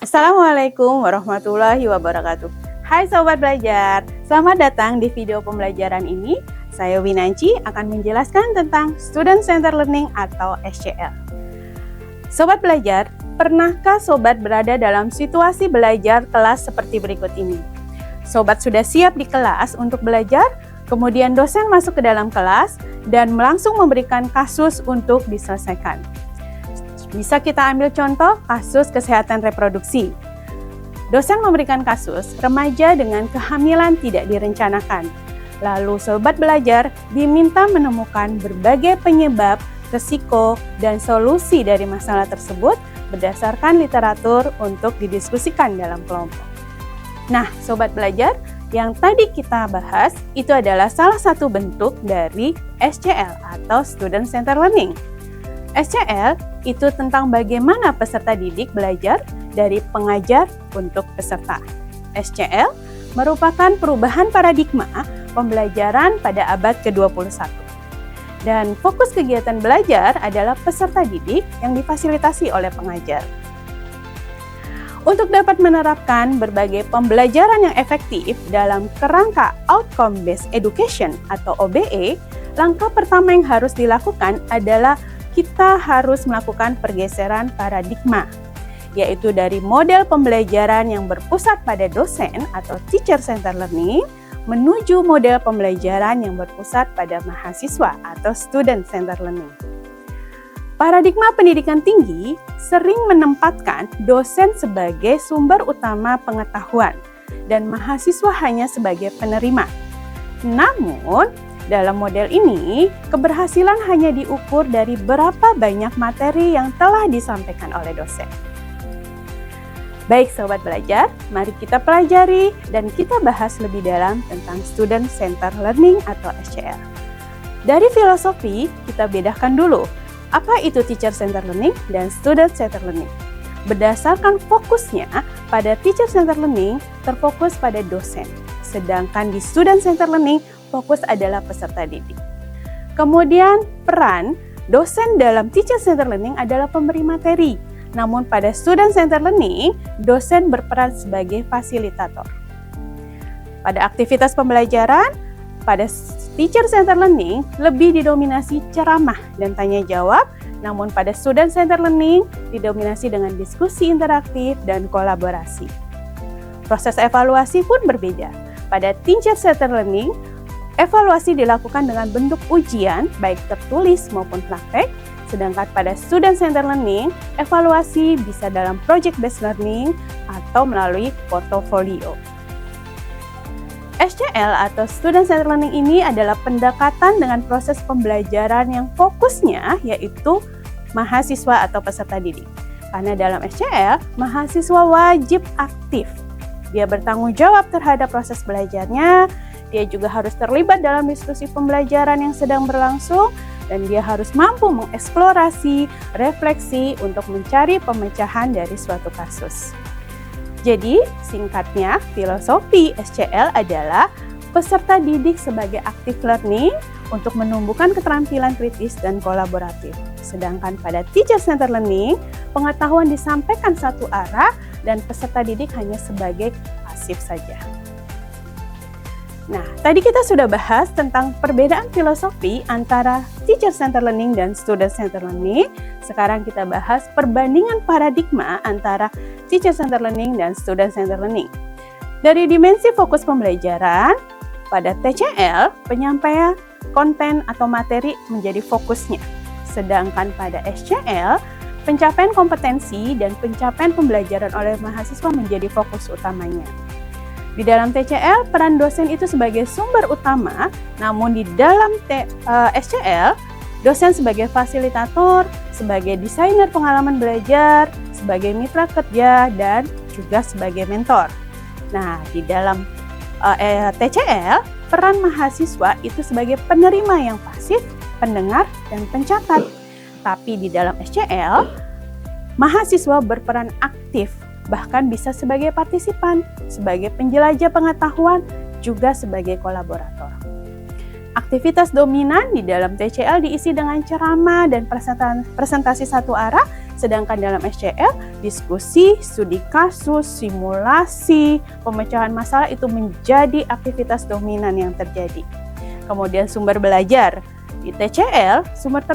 Assalamualaikum warahmatullahi wabarakatuh. Hai Sobat Belajar, selamat datang di video pembelajaran ini. Saya Winanci akan menjelaskan tentang Student Centered Learning atau SCL. Sobat Belajar, pernahkah Sobat berada dalam situasi belajar kelas seperti berikut ini? Sobat sudah siap di kelas untuk belajar, kemudian dosen masuk ke dalam kelas dan langsung memberikan kasus untuk diselesaikan. Bisa kita ambil contoh kasus kesehatan reproduksi. Dosen memberikan kasus remaja dengan kehamilan tidak direncanakan. Lalu sobat belajar diminta menemukan berbagai penyebab, resiko, dan solusi dari masalah tersebut berdasarkan literatur untuk didiskusikan dalam kelompok. Nah, sobat belajar, yang tadi kita bahas itu adalah salah satu bentuk dari SCL atau Student Centered Learning. SCL itu tentang bagaimana peserta didik belajar dari pengajar untuk peserta. SCL merupakan perubahan paradigma pembelajaran pada abad ke-21. Dan fokus kegiatan belajar adalah peserta didik yang difasilitasi oleh pengajar. Untuk dapat menerapkan berbagai pembelajaran yang efektif dalam kerangka Outcome Based Education atau OBE, langkah pertama yang harus dilakukan adalah kita harus melakukan pergeseran paradigma, yaitu dari model pembelajaran yang berpusat pada dosen atau teacher-centered learning menuju model pembelajaran yang berpusat pada mahasiswa atau student-centered learning. Paradigma pendidikan tinggi sering menempatkan dosen sebagai sumber utama pengetahuan dan mahasiswa hanya sebagai penerima. Namun, dalam model ini, keberhasilan hanya diukur dari berapa banyak materi yang telah disampaikan oleh dosen. Baik Sobat Belajar, mari kita pelajari dan kita bahas lebih dalam tentang Student Centered Learning atau SCL. Dari filosofi, kita bedakan dulu, apa itu Teacher Centered Learning dan Student Centered Learning. Berdasarkan fokusnya, pada Teacher Centered Learning terfokus pada dosen, sedangkan di Student Centered Learning fokus adalah peserta didik. Kemudian peran dosen dalam Teacher Centered Learning adalah pemberi materi. Namun pada Student Centered Learning, dosen berperan sebagai fasilitator. Pada aktivitas pembelajaran, pada Teacher Centered Learning lebih didominasi ceramah dan tanya jawab, namun pada Student Centered Learning didominasi dengan diskusi interaktif dan kolaborasi. Proses evaluasi pun berbeda. Pada Teacher Centered Learning, evaluasi dilakukan dengan bentuk ujian, baik tertulis maupun praktek, sedangkan pada Student Centered Learning, evaluasi bisa dalam Project Based Learning atau melalui portofolio. SCL atau Student Centered Learning ini adalah pendekatan dengan proses pembelajaran yang fokusnya yaitu mahasiswa atau peserta didik. Karena dalam SCL, mahasiswa wajib aktif. Dia bertanggung jawab terhadap proses belajarnya. Dia juga harus terlibat dalam diskusi pembelajaran yang sedang berlangsung dan dia harus mampu mengeksplorasi, refleksi untuk mencari pemecahan dari suatu kasus. Jadi, singkatnya, filosofi SCL adalah peserta didik sebagai active learning untuk menumbuhkan keterampilan kritis dan kolaboratif. Sedangkan pada Teacher-Centered Learning, pengetahuan disampaikan satu arah dan peserta didik hanya sebagai pasif saja. Nah, tadi kita sudah bahas tentang perbedaan filosofi antara Teacher-Centered Learning dan Student-Centered Learning. Sekarang kita bahas perbandingan paradigma antara Teacher-Centered Learning dan Student-Centered Learning. Dari dimensi fokus pembelajaran, pada TCL, penyampaian konten atau materi menjadi fokusnya. Sedangkan pada SCL, pencapaian kompetensi dan pencapaian pembelajaran oleh mahasiswa menjadi fokus utamanya. Di dalam TCL, peran dosen itu sebagai sumber utama, namun di dalam SCL, dosen sebagai fasilitator, sebagai desainer pengalaman belajar, sebagai mitra kerja, dan juga sebagai mentor. Nah, di dalam TCL, peran mahasiswa itu sebagai penerima yang pasif, pendengar, dan pencatat. Tapi di dalam SCL, mahasiswa berperan aktif, bahkan bisa sebagai partisipan, sebagai penjelajah pengetahuan, juga sebagai kolaborator. Aktivitas dominan di dalam TCL diisi dengan ceramah dan presentasi satu arah, sedangkan dalam SCL, diskusi, studi kasus, simulasi, pemecahan masalah itu menjadi aktivitas dominan yang terjadi. Kemudian sumber belajar. Di TCL, sumber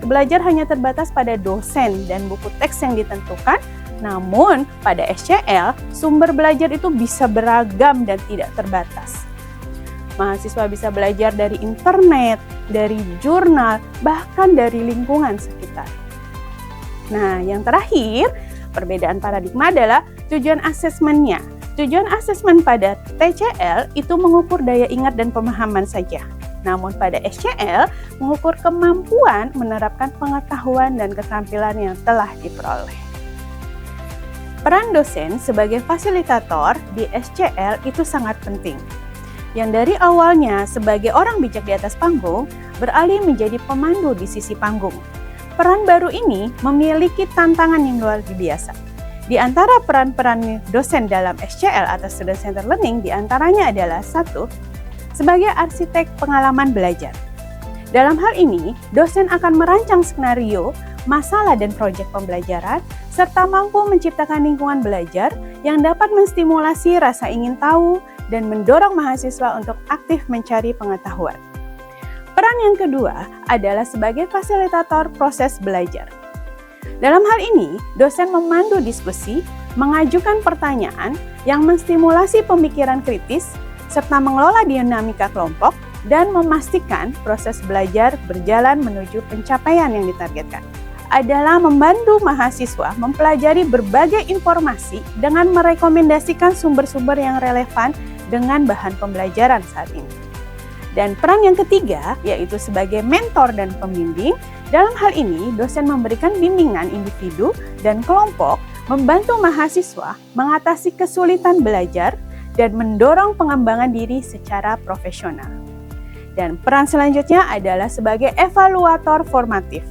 belajar hanya terbatas pada dosen dan buku teks yang ditentukan, namun pada SCL, sumber belajar itu bisa beragam dan tidak terbatas. Mahasiswa bisa belajar dari internet, dari jurnal, bahkan dari lingkungan sekitar. Nah, yang terakhir, perbedaan paradigma adalah tujuan asesmennya. Tujuan asesmen pada TCL itu mengukur daya ingat dan pemahaman saja. Namun pada SCL, mengukur kemampuan menerapkan pengetahuan dan keterampilan yang telah diperoleh. Peran dosen sebagai fasilitator di SCL itu sangat penting. Yang dari awalnya sebagai orang bijak di atas panggung, beralih menjadi pemandu di sisi panggung. Peran baru ini memiliki tantangan yang luar biasa. Di antara peran-peran dosen dalam SCL atau Student Centered Learning diantaranya adalah 1. Sebagai arsitek pengalaman belajar. Dalam hal ini, dosen akan merancang skenario, masalah dan proyek pembelajaran, serta mampu menciptakan lingkungan belajar yang dapat menstimulasi rasa ingin tahu dan mendorong mahasiswa untuk aktif mencari pengetahuan. Peran yang kedua adalah sebagai fasilitator proses belajar. Dalam hal ini, dosen memandu diskusi, mengajukan pertanyaan yang menstimulasi pemikiran kritis, serta mengelola dinamika kelompok dan memastikan proses belajar berjalan menuju pencapaian yang ditargetkan. Adalah membantu mahasiswa mempelajari berbagai informasi dengan merekomendasikan sumber-sumber yang relevan dengan bahan pembelajaran saat ini. Dan peran yang ketiga yaitu sebagai mentor dan pembimbing. Dalam hal ini, dosen memberikan bimbingan individu dan kelompok, membantu mahasiswa mengatasi kesulitan belajar dan mendorong pengembangan diri secara profesional. Dan peran selanjutnya adalah sebagai evaluator formatif.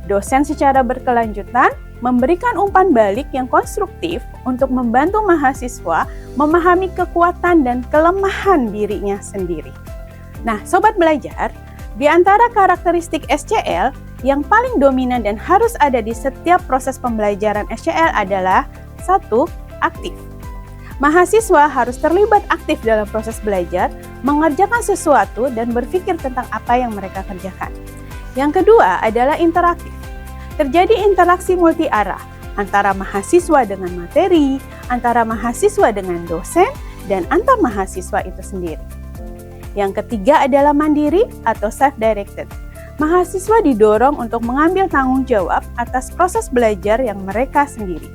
Dosen secara berkelanjutan memberikan umpan balik yang konstruktif untuk membantu mahasiswa memahami kekuatan dan kelemahan dirinya sendiri. Nah, sobat belajar, di antara karakteristik SCL yang paling dominan dan harus ada di setiap proses pembelajaran SCL adalah 1. Aktif. Mahasiswa harus terlibat aktif dalam proses belajar, mengerjakan sesuatu dan berpikir tentang apa yang mereka kerjakan. Yang kedua adalah interaktif. Terjadi interaksi multi arah antara mahasiswa dengan materi, antara mahasiswa dengan dosen, dan antar mahasiswa itu sendiri. Yang ketiga adalah mandiri atau self-directed. Mahasiswa didorong untuk mengambil tanggung jawab atas proses belajar yang mereka sendiri.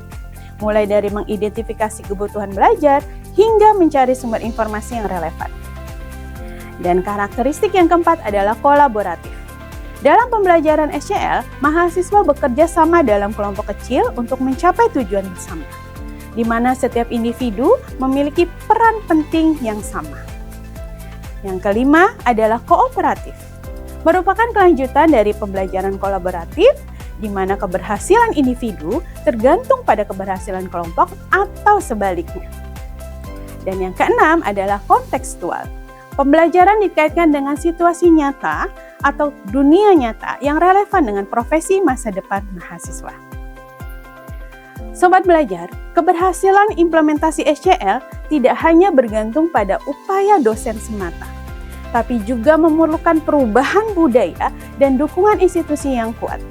Mulai dari mengidentifikasi kebutuhan belajar hingga mencari sumber informasi yang relevan. Dan karakteristik yang keempat adalah kolaboratif. Dalam pembelajaran SCL, mahasiswa bekerja sama dalam kelompok kecil untuk mencapai tujuan bersama, di mana setiap individu memiliki peran penting yang sama. Yang kelima adalah kooperatif, merupakan kelanjutan dari pembelajaran kolaboratif, di mana keberhasilan individu tergantung pada keberhasilan kelompok atau sebaliknya. Dan yang keenam adalah kontekstual. Pembelajaran dikaitkan dengan situasi nyata atau dunia nyata yang relevan dengan profesi masa depan mahasiswa. Sobat belajar, keberhasilan implementasi SCL tidak hanya bergantung pada upaya dosen semata, tapi juga memerlukan perubahan budaya dan dukungan institusi yang kuat.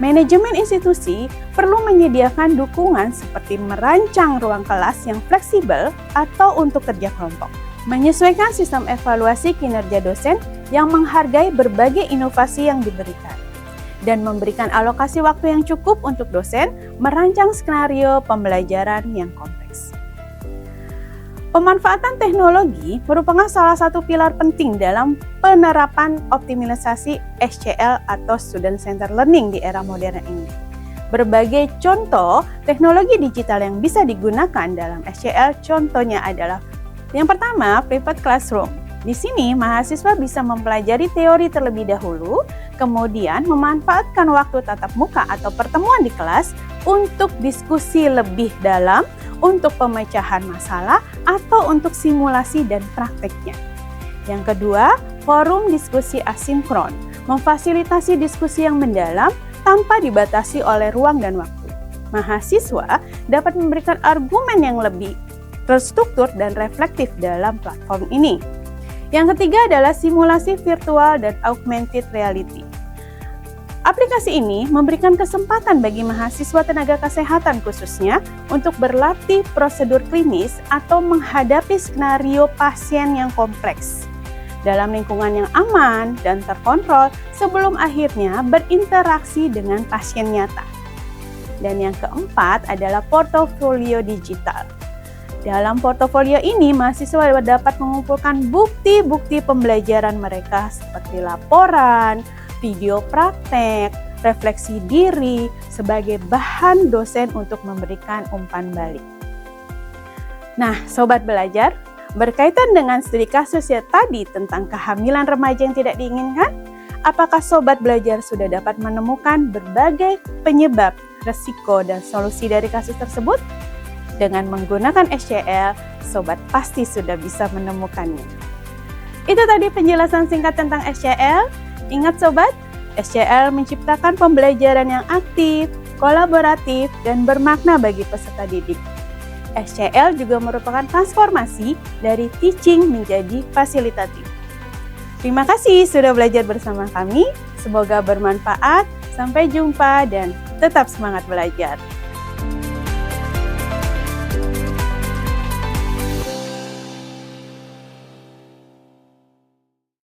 Manajemen institusi perlu menyediakan dukungan seperti merancang ruang kelas yang fleksibel atau untuk kerja kelompok, menyesuaikan sistem evaluasi kinerja dosen yang menghargai berbagai inovasi yang diberikan, dan memberikan alokasi waktu yang cukup untuk dosen merancang skenario pembelajaran yang kompleks. Pemanfaatan teknologi merupakan salah satu pilar penting dalam penerapan optimalisasi SCL atau Student Centered Learning di era modern ini. Berbagai contoh teknologi digital yang bisa digunakan dalam SCL contohnya adalah yang pertama, Flipped Classroom. Di sini, mahasiswa bisa mempelajari teori terlebih dahulu, kemudian memanfaatkan waktu tatap muka atau pertemuan di kelas untuk diskusi lebih dalam, untuk pemecahan masalah, atau untuk simulasi dan prakteknya. Yang kedua, forum diskusi asinkron, memfasilitasi diskusi yang mendalam tanpa dibatasi oleh ruang dan waktu. Mahasiswa dapat memberikan argumen yang lebih terstruktur dan reflektif dalam platform ini. Yang ketiga adalah simulasi virtual dan augmented reality. Aplikasi ini memberikan kesempatan bagi mahasiswa tenaga kesehatan khususnya untuk berlatih prosedur klinis atau menghadapi skenario pasien yang kompleks dalam lingkungan yang aman dan terkontrol sebelum akhirnya berinteraksi dengan pasien nyata. Dan yang keempat adalah portofolio digital. Dalam portofolio ini, mahasiswa dapat mengumpulkan bukti-bukti pembelajaran mereka seperti laporan, video praktek, refleksi diri sebagai bahan dosen untuk memberikan umpan balik. Nah, Sobat Belajar, berkaitan dengan studi kasus ya tadi tentang kehamilan remaja yang tidak diinginkan, apakah Sobat Belajar sudah dapat menemukan berbagai penyebab, resiko, dan solusi dari kasus tersebut? Dengan menggunakan SCL, Sobat pasti sudah bisa menemukannya. Itu tadi penjelasan singkat tentang SCL. Ingat Sobat, SCL menciptakan pembelajaran yang aktif, kolaboratif, dan bermakna bagi peserta didik. SCL juga merupakan transformasi dari teaching menjadi fasilitatif. Terima kasih sudah belajar bersama kami. Semoga bermanfaat. Sampai jumpa dan tetap semangat belajar.